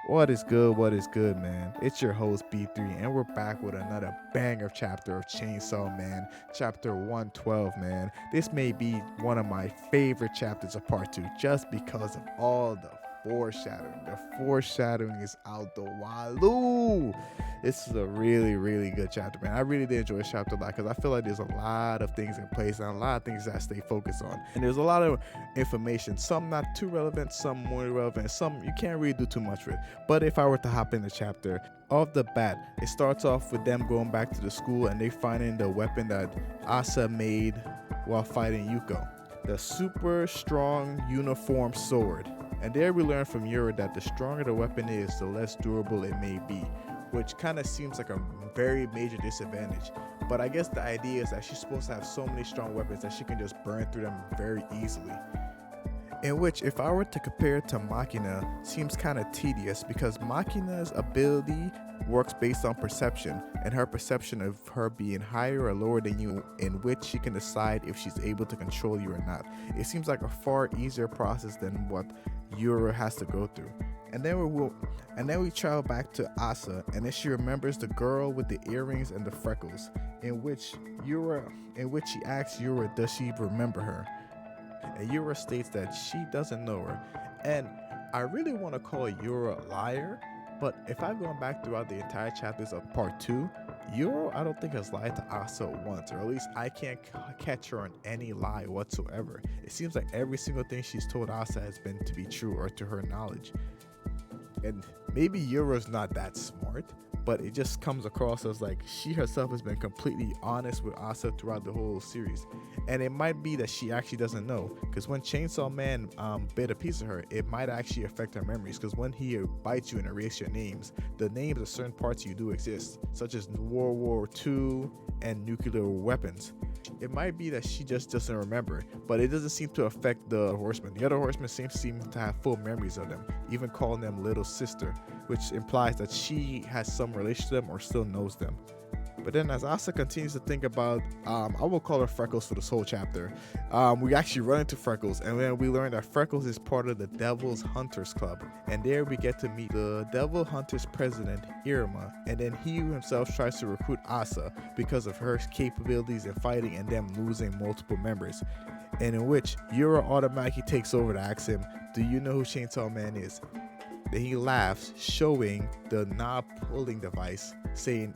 What is good? What is good, man? It's your host B3, and we're back with another banger chapter of Chainsaw Man, chapter 112, man. This may be one of my favorite chapters of part 2 just because of all the foreshadowing. The foreshadowing is out the wazoo. This is a really, really good chapter, man. I really did enjoy this chapter a lot because I feel like there's a lot of things in place and a lot of things that I stay focused on. And there's a lot of information, some not too relevant, some more relevant, some you can't really do too much with. But if I were to hop in the chapter, off the bat, it starts off with them going back to the school and they finding the weapon that Asa made while fighting Yuko. The super strong uniform sword. And there we learn from Yura that the stronger the weapon is, the less durable it may be, which kind of seems like a very major disadvantage. But I guess the idea is that she's supposed to have so many strong weapons that she can just burn through them very easily. In which, if I were to compare it to Machina, seems kind of tedious because Machina's ability works based on perception, and her perception of her being higher or lower than you, in which she can decide if she's able to control you or not. It seems like a far easier process than what Yura has to go through. And then we travel back to Asa, and then she remembers the girl with the earrings and the freckles, in which she asks Yura, does she remember her? And Yura states that she doesn't know her. And I really want to call Yura a liar, but if I've gone back throughout the entire chapters of part 2, Yura I don't think has lied to Asa once, or at least I can't catch her on any lie whatsoever. It seems like every single thing she's told Asa has been to be true or to her knowledge. And maybe Yura's not that smart, but it just comes across as like she herself has been completely honest with Asa throughout the whole series. And it might be that she actually doesn't know, because when Chainsaw Man bit a piece of her, it might actually affect her memories, because when he bites you and erases your names, the names of certain parts you do exist, such as World War II and nuclear weapons. It might be that she just doesn't remember, but it doesn't seem to affect the horsemen. The other horsemen seem to have full memories of them, even calling them little sister, which implies that she has some relation to them or still knows them. But then as Asa continues to think about, I will call her Freckles for this whole chapter, we actually run into Freckles, and then we learn that Freckles is part of the Devil's Hunters Club. And there we get to meet the Devil Hunters president, Iruma, and then he himself tries to recruit Asa because of her capabilities in fighting and them losing multiple members. And in which Yura automatically takes over to ask him, do you know who Chainsaw Man is? Then he laughs, showing the knob pulling device, saying,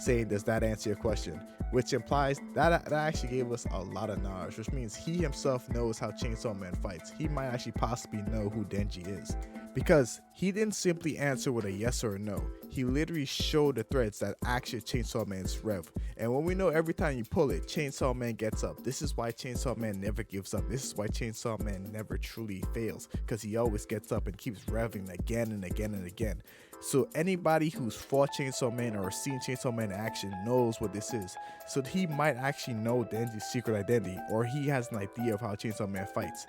does that answer your question? Which implies that actually gave us a lot of knowledge, which means he himself knows how Chainsaw Man fights. He might actually possibly know who Denji is, because he didn't simply answer with a yes or a no. He literally showed the threads that actually Chainsaw Man's rev. And when we know every time you pull it, Chainsaw Man gets up. This is why Chainsaw Man never gives up. This is why Chainsaw Man never truly fails, because he always gets up and keeps revving again and again and again. So anybody who's fought Chainsaw Man or seen Chainsaw Man in action knows what this is. So he might actually know Denji's secret identity, or he has an idea of how Chainsaw Man fights.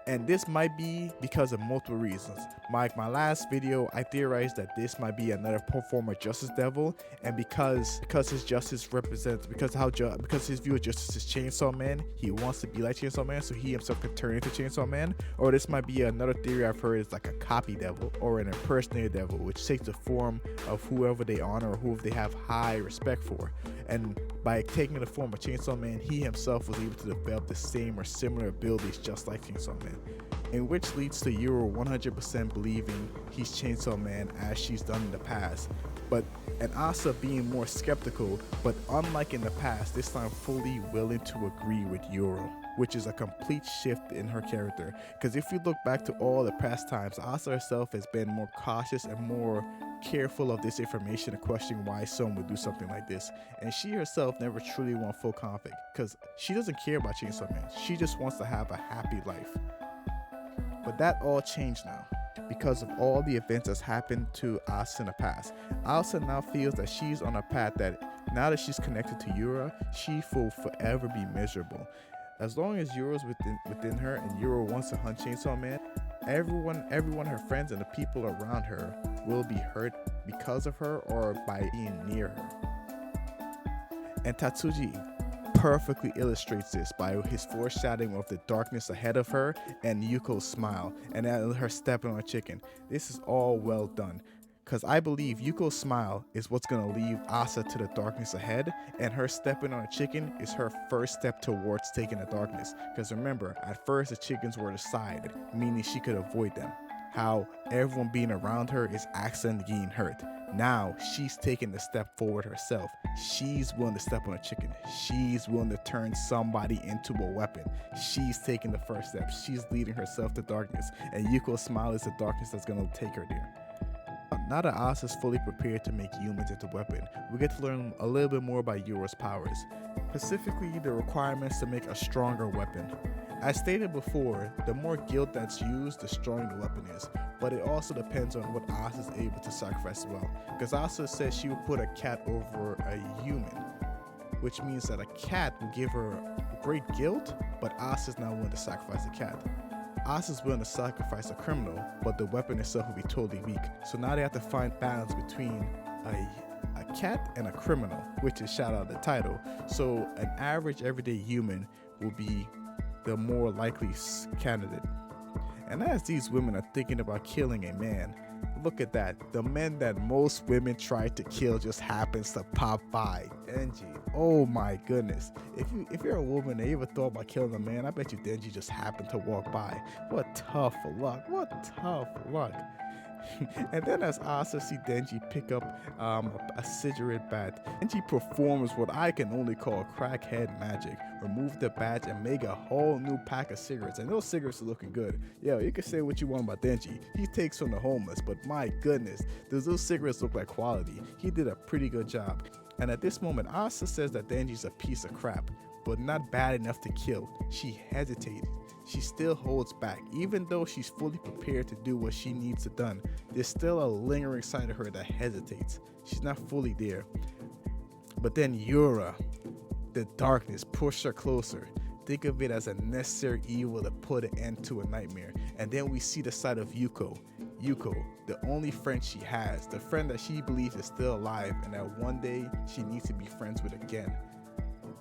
And this might be because of multiple reasons. Like my last video, I theorized that this might be another form of Justice Devil, and because his justice represents because his view of justice is Chainsaw Man, he wants to be like Chainsaw Man, so he himself can turn into Chainsaw Man. Or this might be another theory I've heard is like a copy devil or an impersonator devil, which takes the form of whoever they honor or who they have high respect for. And by taking the form of Chainsaw Man, he himself was able to develop the same or similar abilities just like Chainsaw Man. In which leads to Yura 100% believing he's Chainsaw Man as she's done in the past, and Asa being more skeptical, but unlike in the past, this time fully willing to agree with Yura, which is a complete shift in her character. Because if you look back to all the past times, Asa herself has been more cautious and more careful of this information and questioning why someone would do something like this. And she herself never truly won full conflict, because she doesn't care about Chainsaw Man. She just wants to have a happy life. But that all changed now because of all the events that's happened to Asa in the past. Asa now feels that she's on a path that now that she's connected to Yura, she will forever be miserable. As long as Yura's within her and Yura wants to hunt Chainsaw Man, everyone, her friends and the people around her will be hurt because of her or by being near her. And Tatsuji perfectly illustrates this by his foreshadowing of the darkness ahead of her and Yuko's smile and her stepping on a chicken. This is all well done. because I believe Yuko's smile is what's going to lead Asa to the darkness ahead, and her stepping on a chicken is her first step towards taking the darkness. Because remember, at first the chickens were the side, meaning she could avoid them. How everyone being around her is accidentally getting hurt. Now she's taking the step forward herself. She's willing to step on a chicken. She's willing to turn somebody into a weapon. She's taking the first step. She's leading herself to darkness. And Yuko's smile is the darkness that's going to take her there. Now that Asa is fully prepared to make humans into a weapon, we get to learn a little bit more about Yuro's powers, specifically the requirements to make a stronger weapon. As stated before, the more guilt that's used, the stronger the weapon is, but it also depends on what Asa is able to sacrifice as well, because Asa says she would put a cat over a human, which means that a cat will give her great guilt, but Asa's not willing to sacrifice the cat. Asa's willing to sacrifice a criminal, but the weapon itself will be totally weak. So now they have to find balance between a cat and a criminal, which is shout out the title. So an average everyday human will be the more likely candidate. And as these women are thinking about killing a man, look at that. The men that most women try to kill just happens to pop by. Denji. Oh my goodness. If you're a woman and you ever thought about killing a man, I bet you Denji just happened to walk by. What tough luck. What tough luck. And then as Asa see Denji pick up a cigarette bat, Denji performs what I can only call crackhead magic. Remove the badge and make a whole new pack of cigarettes. And those cigarettes are looking good. Yo, you can say what you want about Denji. He takes from the homeless, but my goodness, those cigarettes look like quality. He did a pretty good job. And at this moment, Asa says that Denji's a piece of crap, but not bad enough to kill. She hesitated. She still holds back. Even though she's fully prepared to do what she needs to done, there's still a lingering side of her that hesitates. She's not fully there. But then Yura, the darkness, pushed her closer. Think of it as a necessary evil to put an end to a nightmare. And then we see the side of Yuko. Yuko, the only friend she has, the friend that she believes is still alive and that one day she needs to be friends with again.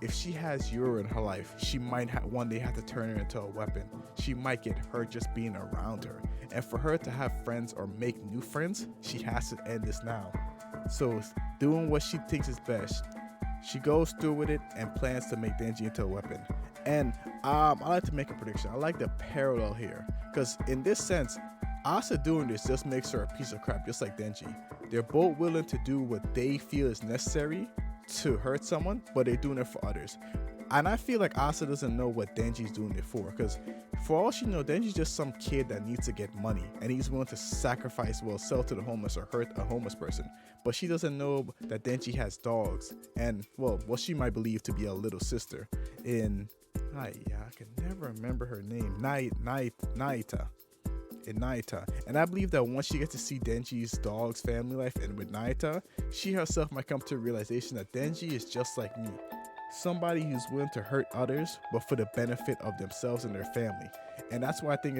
If she has Yura in her life, she might one day have to turn her into a weapon. She might get hurt just being around her. And for her to have friends or make new friends, she has to end this now. So doing what she thinks is best, she goes through with it and plans to make Denji into a weapon. And I like to make a prediction. I like the parallel here, because in this sense, Asa doing this just makes her a piece of crap, just like Denji. They're both willing to do what they feel is necessary to hurt someone, but they're doing it for others. And I feel like Asa doesn't know what Denji's doing it for, because for all she knows, Denji's just some kid that needs to get money, and he's willing to sacrifice, sell to the homeless or hurt a homeless person. But she doesn't know that Denji has dogs, and what she might believe to be a little sister in, I can never remember her name, Naita. In Naita. And I believe that once she gets to see Denji's dog's family life and with Naita, she herself might come to a realization that Denji is just like me. Somebody who's willing to hurt others, but for the benefit of themselves and their family. And that's why I think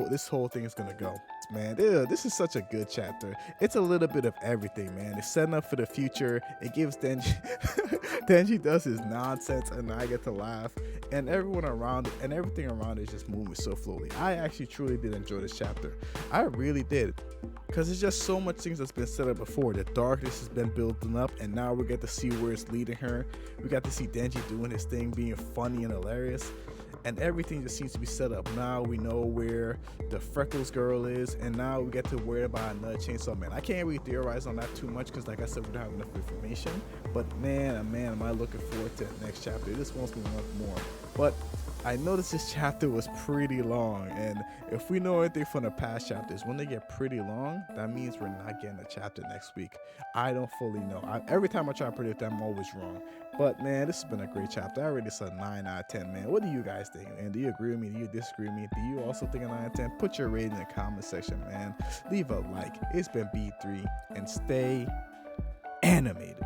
this whole thing is gonna go. Man, this is such a good chapter. It's a little bit of everything, man. It's setting up for the future. It gives Denji Denji does his nonsense and I get to laugh. And everyone around it and everything around it is just moving so slowly. I actually truly did enjoy this chapter. I really did. Because it's just so much things that's been set up before. The darkness has been building up, and now we get to see where it's leading her. We got to see Denji doing his thing, being funny and hilarious. And everything just seems to be set up. Now we know where the Freckles girl is, and now we get to worry about another Chainsaw Man. I can't really theorize on that too much because, like I said, we don't have enough information. But man, oh man, am I looking forward to the next chapter. This wants me to want more. But I noticed this chapter was pretty long, and if we know anything from the past chapters, when they get pretty long, that means we're not getting a chapter next week. I don't fully know. Every time I try to predict that, I'm always wrong. But man, this has been a great chapter. I rated this a 9 out of 10, man. What do you guys think? And do you agree with me? Do you disagree with me? Do you also think a 9 out of 10? Put your rating in the comment section, man. Leave a like. It's been B3, and stay animated.